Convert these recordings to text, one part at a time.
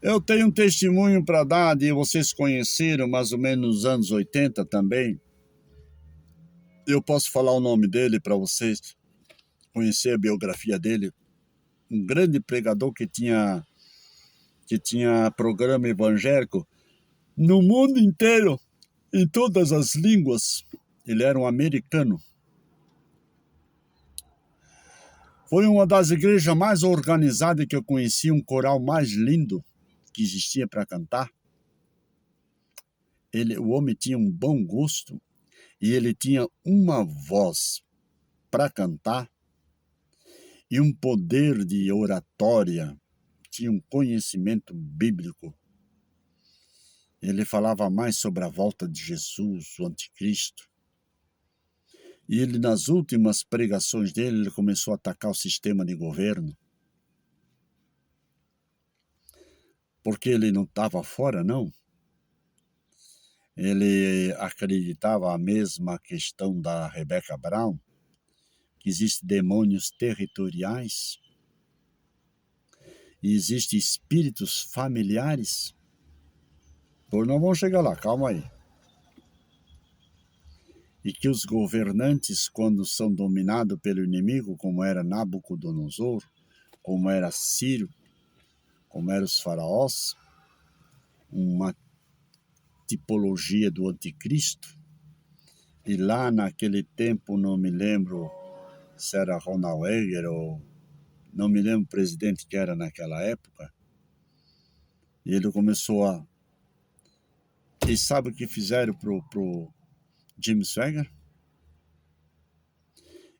Eu tenho um testemunho para dar de vocês conheceram mais ou menos nos anos 80 também. Eu posso falar o nome dele para vocês conhecer a biografia dele. Um grande pregador que tinha programa evangélico no mundo inteiro, em todas as línguas. Ele era um americano. Foi uma das igrejas mais organizadas que eu conheci, um coral mais lindo que existia para cantar. O homem tinha um bom gosto e ele tinha uma voz para cantar e um poder de oratória, tinha um conhecimento bíblico. Ele falava mais sobre a volta de Jesus, o anticristo. E ele, nas últimas pregações dele, ele começou a atacar o sistema de governo. Porque ele não estava fora, não. Ele acreditava a mesma questão da Rebecca Brown, que existem demônios territoriais e existem espíritos familiares. Pois não vamos chegar lá, calma aí. E que os governantes, quando são dominados pelo inimigo, como era Nabucodonosor, como era Ciro, como eram os faraós, uma tipologia do anticristo. E lá naquele tempo, não me lembro se era Ronald Reagan ou não me lembro o presidente que era naquela época. E ele começou a... E sabe o que fizeram pro Jim Swaggart?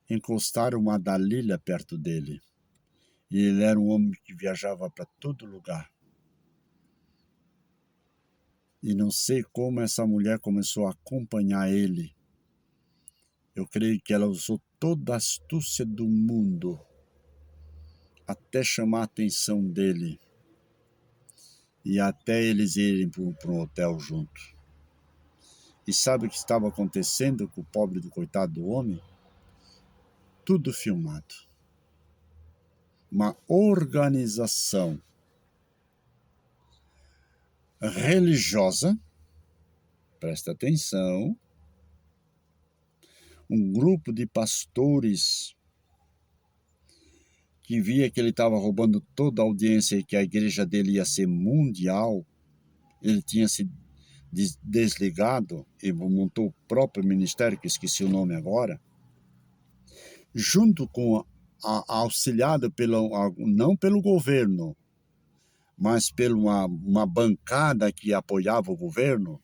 Encostaram uma Dalila perto dele. E ele era um homem que viajava para todo lugar. E não sei como essa mulher começou a acompanhar ele. Eu creio que ela usou toda a astúcia do mundo até chamar a atenção dele. E até eles irem para um hotel junto. E sabe o que estava acontecendo com o pobre do coitado do homem? Tudo filmado. Uma organização religiosa, presta atenção, um grupo de pastores que via que ele estava roubando toda a audiência e que a igreja dele ia ser mundial. Ele tinha se desligado e montou o próprio ministério, que esqueci o nome agora, junto com auxiliado não pelo governo, mas por uma bancada que apoiava o governo,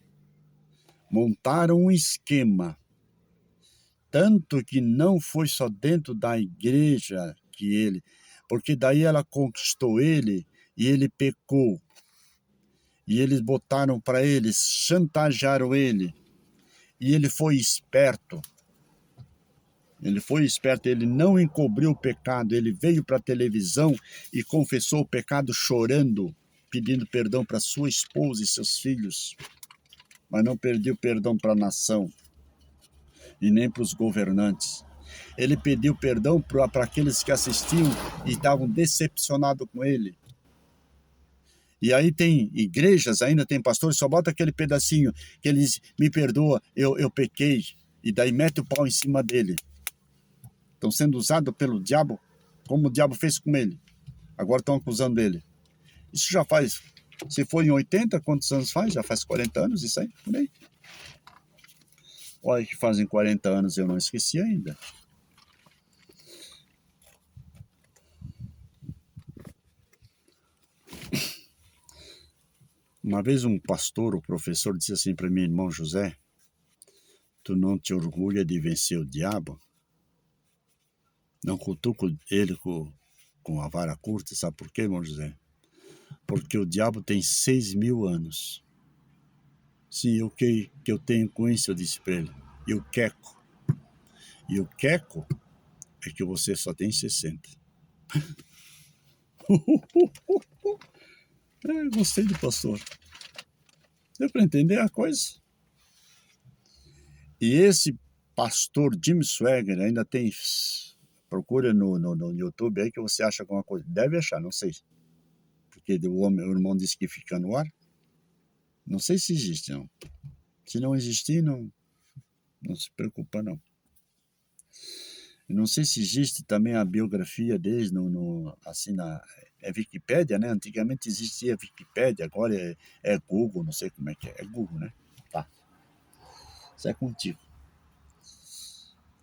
montaram um esquema. Tanto que não foi só dentro da igreja que ele... Porque daí ela conquistou ele e ele pecou. E eles botaram para ele, chantagearam ele. E ele foi esperto. Ele não encobriu o pecado. Ele veio para a televisão e confessou o pecado chorando, pedindo perdão para sua esposa e seus filhos. Mas não pediu perdão para a nação e nem para os governantes. Ele pediu perdão para aqueles que assistiam e estavam decepcionados com ele. E aí tem igrejas, ainda tem pastores, só bota aquele pedacinho que eles me perdoa, eu pequei, e daí mete o pau em cima dele. Estão sendo usados pelo diabo, como o diabo fez com ele. Agora estão acusando ele. Isso já faz, se for em 80, quantos anos faz? Já faz 40 anos isso aí, por aí. Olha que fazem 40 anos, eu não esqueci ainda. Uma vez um pastor, o professor, disse assim para mim, irmão José, tu não te orgulha de vencer o diabo? Não cutuca ele com a vara curta, sabe por quê, irmão José? Porque o diabo tem 6.000 anos. Sim, o que eu tenho com isso, eu disse para ele. E o queco é que você só tem 60. Gostei do pastor. Deu para entender a coisa? E esse pastor Jim Swaggart ainda tem... Procura no YouTube aí que você acha alguma coisa. Deve achar, não sei. que o irmão disse que fica no ar. Não sei se existe, não. Se não existir, não se preocupa, não. Eu não sei se existe também a biografia deles assim é Wikipédia, né? Antigamente existia Wikipédia, agora é Google, não sei como é que é. É Google, né? Tá. Isso é contigo.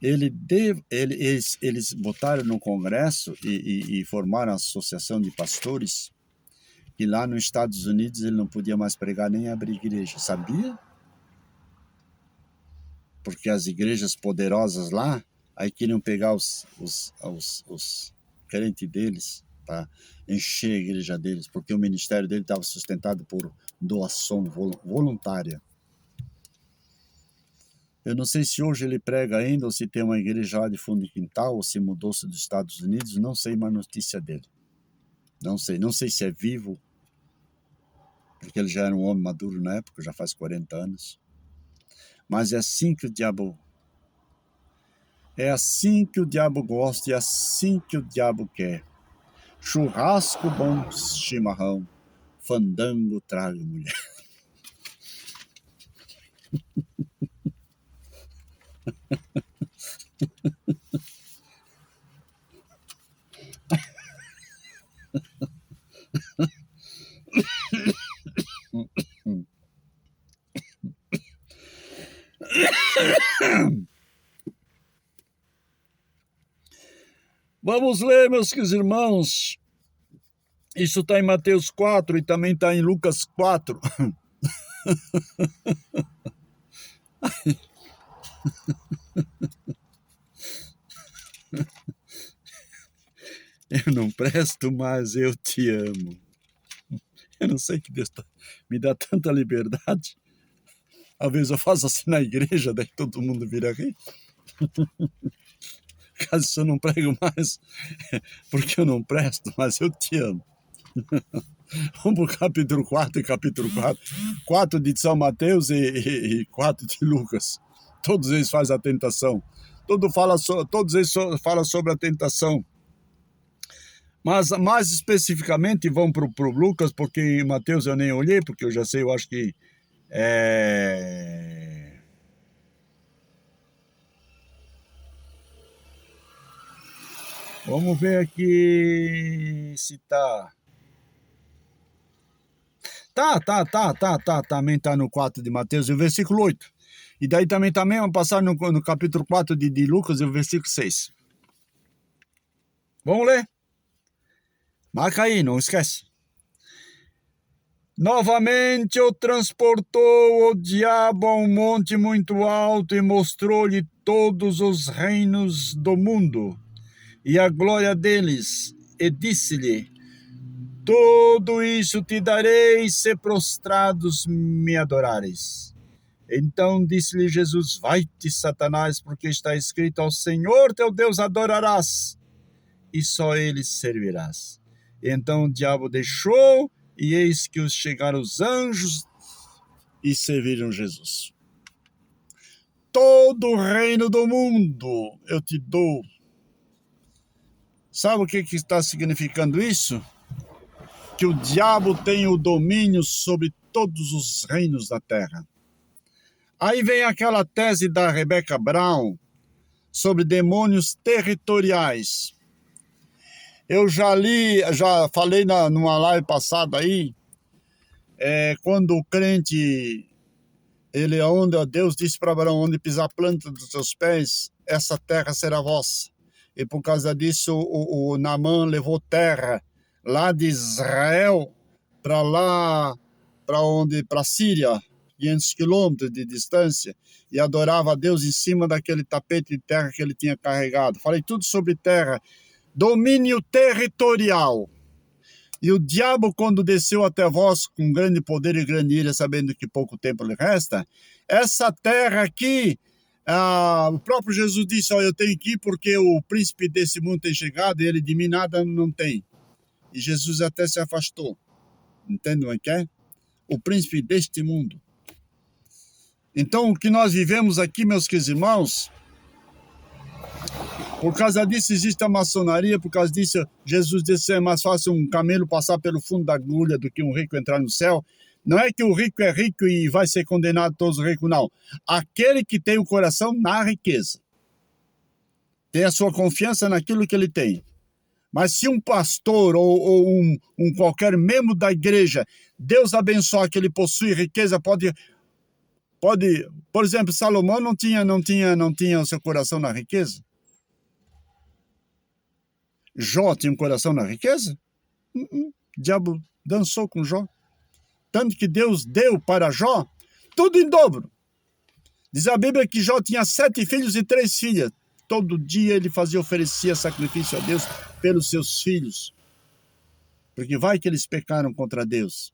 Eles botaram no Congresso e formaram a Associação de Pastores, e lá nos Estados Unidos ele não podia mais pregar nem abrir igreja, sabia? Porque as igrejas poderosas lá, aí queriam pegar os crentes deles para encher a igreja deles, porque o ministério dele estava sustentado por doação voluntária. Eu não sei se hoje ele prega ainda, ou se tem uma igreja lá de fundo de quintal, ou se mudou-se dos Estados Unidos, não sei mais notícia dele. Não sei se é vivo, porque ele já era um homem maduro na época, já faz 40 anos. Mas é assim que o diabo gosta e é assim que o diabo quer. Churrasco bom, chimarrão, fandango, trago, mulher. Vamos ler, meus queridos irmãos. Isso está em Mateus 4 e também está em Lucas 4. Eu não presto, mas eu te amo. Eu não sei que Deus me dá tanta liberdade. Às vezes eu faço assim na igreja, daí todo mundo vira rir. Caso eu não prego mais, porque eu não presto, mas eu te amo. Vamos para o capítulo 4 e capítulo 4. 4 de São Mateus e 4 de Lucas. Todos eles fazem a tentação. Todos eles falam sobre a tentação. Mas mais especificamente vão para o Lucas, porque em Mateus eu nem olhei, porque eu já sei, eu acho que Vamos ver aqui se tá. Também tá no 4 de Mateus, o versículo 8. E daí também vamos passar no capítulo 4 de Lucas, o versículo 6. Vamos ler? Marca aí, não esquece. Novamente o transportou o diabo a um monte muito alto e mostrou-lhe todos os reinos do mundo e a glória deles, e disse-lhe: tudo isso te darei se prostrados me adorares. Então disse-lhe Jesus: vai-te, Satanás, porque está escrito: ao Senhor teu Deus adorarás, e só ele servirás. Então o diabo deixou, e eis que os chegaram os anjos e serviram Jesus. Todo o reino do mundo eu te dou. Sabe o que está significando isso? Que o diabo tem o domínio sobre todos os reinos da terra. Aí vem aquela tese da Rebecca Brown sobre demônios territoriais. Eu já falei numa live passada aí, quando o crente, onde Deus disse para Abraão: onde pisar a planta dos seus pés, essa terra será vossa. E por causa disso o Naamã levou terra lá de Israel para lá, para a Síria, 500 quilômetros de distância, e adorava a Deus em cima daquele tapete de terra que ele tinha carregado. Falei tudo sobre terra, domínio territorial. E o diabo, quando desceu até vós com grande poder e grande ira, sabendo que pouco tempo lhe resta, essa terra aqui, o próprio Jesus disse: eu tenho que ir porque o príncipe desse mundo tem chegado e ele de mim nada não tem. E Jesus até se afastou. Entende o que é? O príncipe deste mundo. Então, o que nós vivemos aqui, meus queridos irmãos, Por causa disso existe a maçonaria, por causa disso Jesus disse: é mais fácil um camelo passar pelo fundo da agulha do que um rico entrar no céu. Não é que o rico é rico e vai ser condenado todos os ricos, não. Aquele que tem o coração na riqueza. Tem a sua confiança naquilo que ele tem. Mas se um pastor ou um qualquer membro da igreja, Deus abençoa que ele possui riqueza, pode, por exemplo, Salomão não tinha o seu coração na riqueza? Jó tinha um coração na riqueza? O diabo dançou com Jó. Tanto que Deus deu para Jó tudo em dobro. Diz a Bíblia que Jó tinha 7 filhos e 3 filhas. Todo dia ele oferecia sacrifício a Deus pelos seus filhos. Porque vai que eles pecaram contra Deus.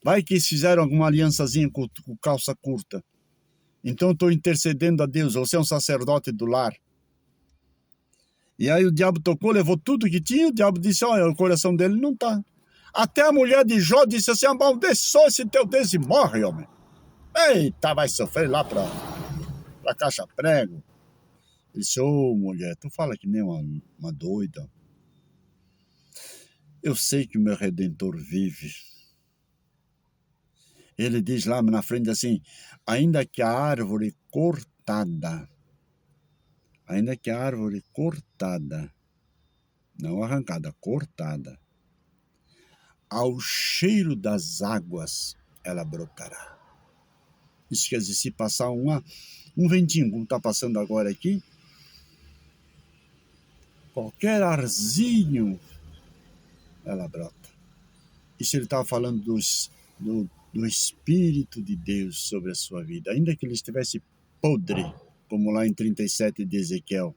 Vai que eles fizeram alguma aliançazinha com calça curta. Então estou intercedendo a Deus. Você é um sacerdote do lar. E aí o diabo tocou, levou tudo que tinha. O diabo disse: olha, o coração dele não está. Até a mulher de Jó disse assim: amaldiçoa esse teu Deus e morre, homem. Eita, vai sofrer lá para caixa prego. Ele disse: ô mulher, tu fala que nem uma doida. Eu sei que o meu Redentor vive. Ele diz lá na frente assim: ainda que a árvore cortada, não arrancada, cortada, ao cheiro das águas ela brotará. Isso quer dizer, se passar um ventinho, como está passando agora aqui, qualquer arzinho, ela brota. Isso ele estava falando do Espírito de Deus sobre a sua vida. Ainda que ele estivesse podre, como lá em 37 de Ezequiel.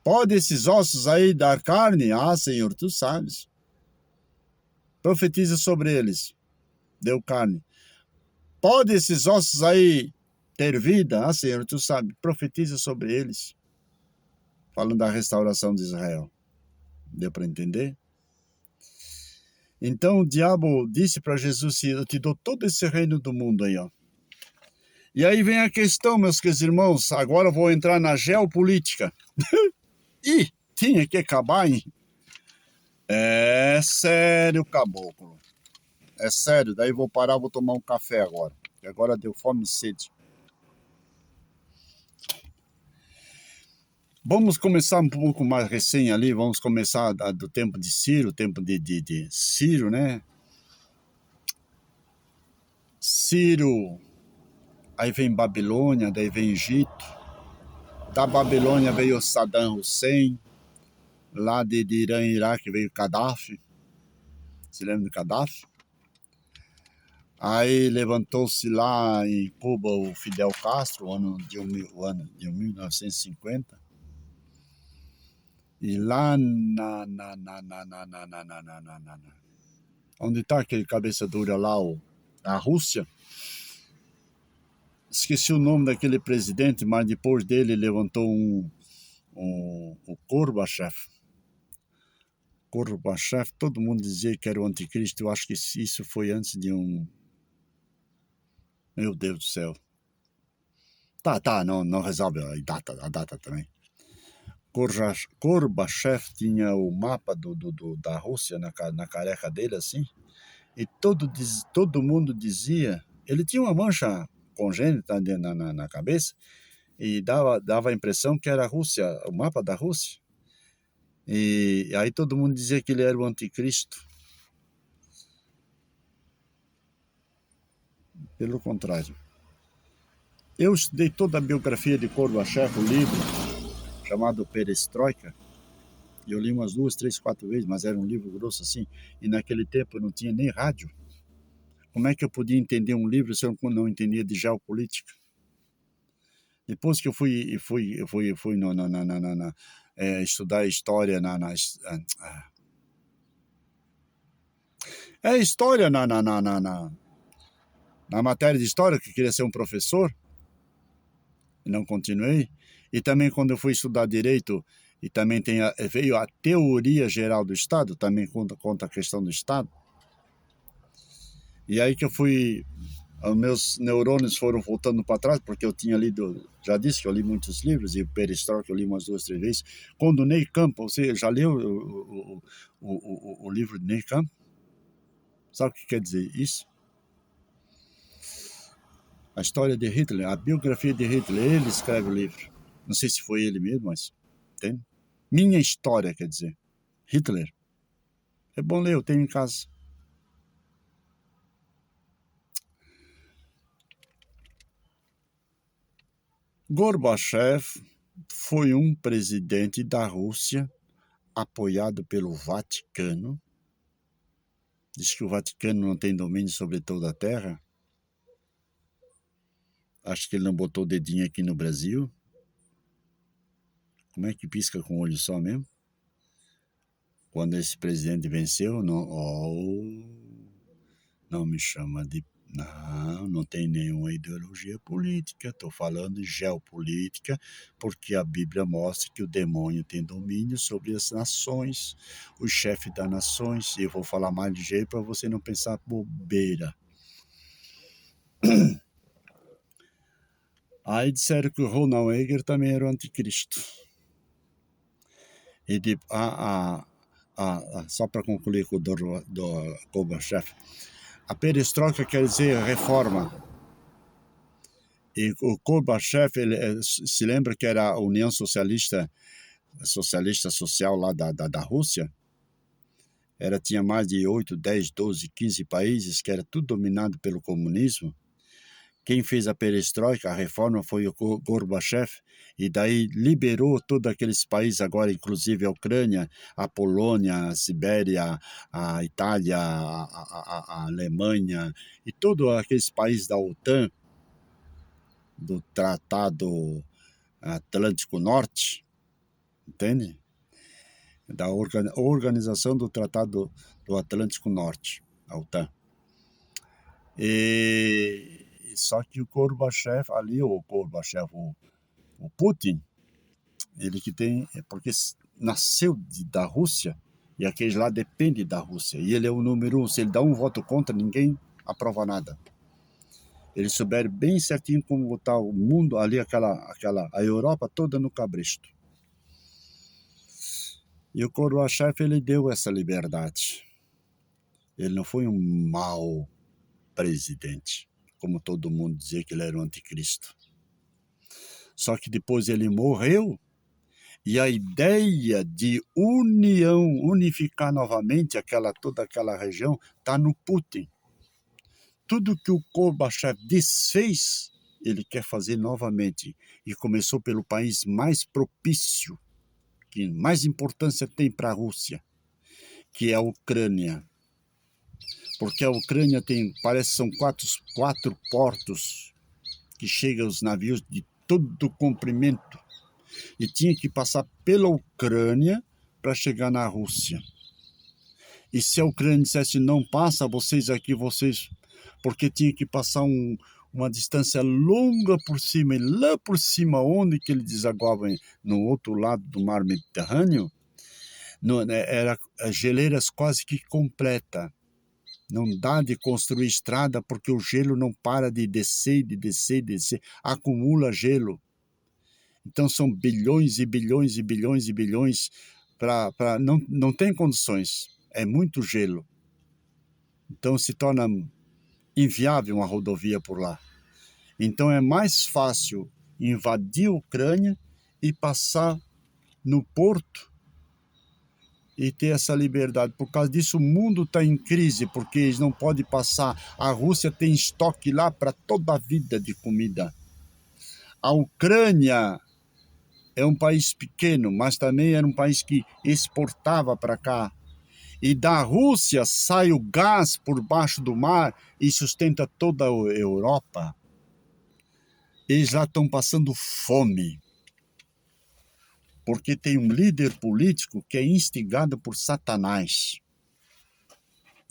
Pode esses ossos aí dar carne? Ah, Senhor, tu sabes. Profetiza sobre eles. Deu carne. Pode esses ossos aí ter vida? Ah, Senhor, tu sabes. Profetiza sobre eles. Falando da restauração de Israel. Deu para entender? Então o diabo disse para Jesus: eu te dou todo esse reino do mundo aí, ó. E aí vem a questão, meus queridos irmãos, agora eu vou entrar na geopolítica. E tinha que acabar, hein? É sério, caboclo. É sério, daí vou parar, vou tomar um café agora. Porque agora deu fome e sede. Vamos começar um pouco mais recém ali, vamos começar do tempo de Ciro, tempo de Ciro, né? Ciro, aí vem Babilônia, daí vem Egito. Da Babilônia veio Saddam Hussein, lá de Irã e Iraque veio Gaddafi. Se lembra do Gaddafi? Aí levantou-se lá em Cuba o Fidel Castro, ano de 1950. E lá onde está aquele cabeça dura lá, a Rússia, esqueci o nome daquele presidente, mas depois dele levantou o Gorbachev. Gorbachev, todo mundo dizia que era o anticristo. Eu acho que isso foi antes de um... Meu Deus do céu. Tá, não resolve a data também. Gorbachev tinha o mapa da Rússia na careca dele, assim, e todo mundo dizia... Ele tinha uma mancha congênita na cabeça, e dava a impressão que era a Rússia, o mapa da Rússia. E aí todo mundo dizia que ele era o anticristo. Pelo contrário. Eu estudei toda a biografia de Gorbachev, o livro chamado Perestroika. Eu li umas 2, 3, 4 vezes, mas era um livro grosso assim. E naquele tempo não tinha nem rádio. Como é que eu podia entender um livro se eu não entendia de geopolítica? Depois que eu fui estudar história história na matéria de história, que eu queria ser um professor, e não continuei. E também quando eu fui estudar direito, e também veio a teoria geral do Estado, também conta a questão do Estado. E aí que eu fui Os meus neurônios foram voltando para trás, porque eu tinha lido, já disse que eu li muitos livros, e o Perestroika eu li umas 2, 3 vezes. Quando o Ney Campos, você já leu o livro de Ney Campos? Sabe o que quer dizer isso? A história de Hitler, a biografia de Hitler, ele escreve o livro. Não sei se foi ele mesmo, mas tem. Minha história, quer dizer. Hitler. É bom ler, eu tenho em casa. Gorbachev foi um presidente da Rússia apoiado pelo Vaticano. Diz que o Vaticano não tem domínio sobre toda a Terra. Acho que ele não botou o dedinho aqui no Brasil. Como é que pisca com o olho só mesmo? Quando esse presidente venceu, não me chama de... Não tem nenhuma ideologia política. Estou falando de geopolítica, porque a Bíblia mostra que o demônio tem domínio sobre as nações, o chefe das nações. E eu vou falar mais ligeiro para você não pensar bobeira. Aí disseram que o Ronald Reagan também era o anticristo. E só para concluir com o do Gorbachev, a perestroika quer dizer reforma. E o Gorbachev, ele se lembra que era a União Socialista Social lá da Rússia? Tinha mais de 8, 10, 12, 15 países, que era tudo dominado pelo comunismo. Quem fez a perestroika, a reforma, foi o Gorbachev, e daí liberou todos aqueles países agora, inclusive a Ucrânia, a Polônia, a Sibéria, a Itália, a Alemanha, e todos aqueles países da OTAN, do Tratado Atlântico Norte, entende? Da Organização do Tratado do Atlântico Norte, a OTAN. Só que o Gorbachev ali, o Putin, ele que tem, porque nasceu da Rússia, e aqueles lá depende da Rússia, e ele é o número 1, se ele dá um voto contra, ninguém aprova nada. Eles souberam bem certinho como botar o mundo ali, a Europa toda no cabresto. E o Gorbachev, ele deu essa liberdade. Ele não foi um mau presidente, como todo mundo dizia que ele era o anticristo. Só que depois ele morreu, e a ideia de unificar novamente toda aquela região, está no Putin. Tudo que o Gorbachev desfez, ele quer fazer novamente. E começou pelo país mais propício, que mais importância tem para a Rússia, que é a Ucrânia. Porque a Ucrânia parece que são quatro portos que chegam os navios de todo comprimento, e tinha que passar pela Ucrânia para chegar na Rússia. E se a Ucrânia dissesse não passa, porque tinha que passar uma distância longa por cima, e lá por cima, onde que ele desaguava, no outro lado do mar Mediterrâneo, era geleiras quase que completa. Não dá de construir estrada porque o gelo não para de descer, acumula gelo. Então são bilhões e bilhões e bilhões e bilhões não tem condições. É muito gelo. Então se torna inviável uma rodovia por lá. Então é mais fácil invadir a Ucrânia e passar no porto e ter essa liberdade. Por causa disso, o mundo está em crise, porque eles não podem passar. A Rússia tem estoque lá para toda a vida de comida. A Ucrânia é um país pequeno, mas também era um país que exportava para cá. E da Rússia sai o gás por baixo do mar e sustenta toda a Europa. Eles lá estão passando fome, porque tem um líder político que é instigado por Satanás.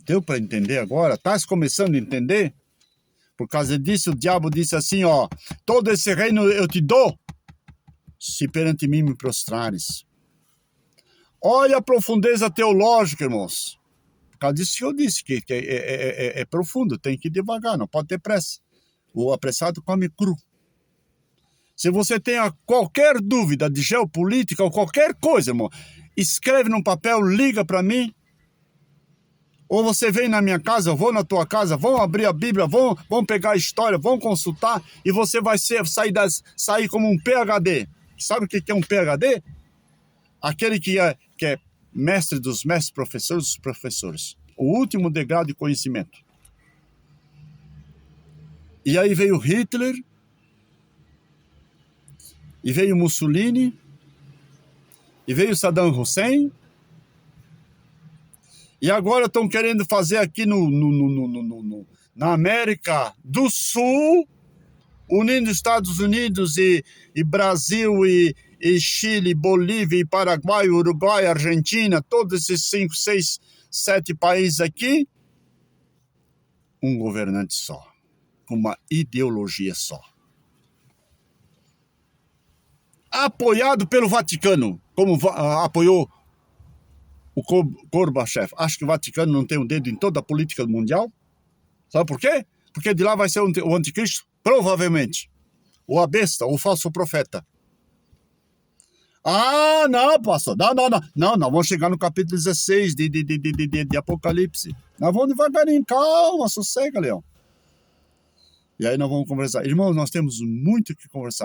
Deu para entender agora? Estás começando a entender? Por causa disso, o diabo disse assim, todo esse reino eu te dou, se perante mim me prostrares. Olha a profundeza teológica, irmãos. Por causa disso que eu disse, que é profundo, tem que ir devagar, não pode ter pressa. O apressado come cru. Se você tem qualquer dúvida de geopolítica ou qualquer coisa, irmão, escreve num papel, liga para mim. Ou você vem na minha casa, eu vou na tua casa, vão abrir a Bíblia, vão pegar a história, vão consultar e você vai sair como um PhD. Sabe o que é um PhD? Aquele que é mestre dos mestres, professores dos professores. O último degrau de conhecimento. E aí veio Hitler, e veio Mussolini, e veio Saddam Hussein, e agora estão querendo fazer aqui na América do Sul, unindo Estados Unidos e Brasil e Chile, Bolívia e Paraguai, Uruguai, Argentina, todos esses 5, 6, 7 países aqui, um governante só, com uma ideologia só. Apoiado pelo Vaticano, como apoiou o Gorbachev. Acho que o Vaticano não tem um dedo em toda a política mundial. Sabe por quê? Porque de lá vai ser o anticristo, provavelmente. Ou a besta, ou o falso profeta. Ah, não, pastor. Não, vamos chegar no capítulo 16 de Apocalipse. Nós vamos devagarinho, calma, sossega, Leão. E aí nós vamos conversar. Irmãos, nós temos muito o que conversar.